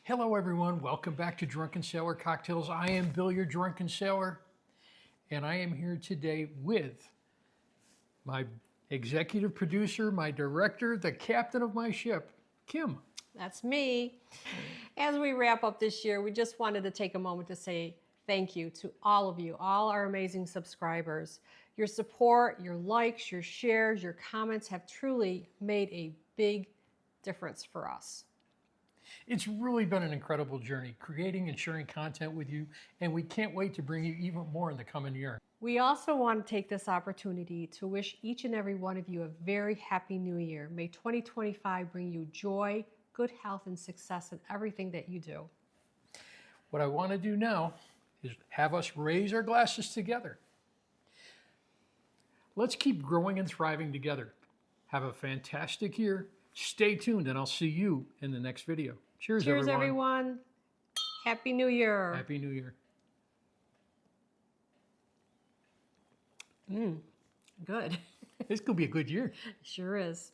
Hello everyone, welcome back to Drunken Sailor Cocktails. I am Bill, your Drunken Sailor, and I am here today with my executive producer, my director, the captain of my ship, Kim. That's me. As we wrap up this year, we just wanted to take a moment to say thank you to all of you, all our amazing subscribers. Your support, your likes, your shares, your comments have truly made a big difference for us. It's really been an incredible journey, creating and sharing content with you, and we can't wait to bring you even more in the coming year. We also want to take this opportunity to wish each and every one of you a very happy new year. May 2025 bring you joy, good health, and success in everything that you do. What I want to do now is have us raise our glasses together. Let's keep growing and thriving together. Have a fantastic year. Stay tuned, and I'll see you in the next video. Cheers, Cheers, everyone. Happy New Year. Happy New Year. Good. This could be a good year. Sure is.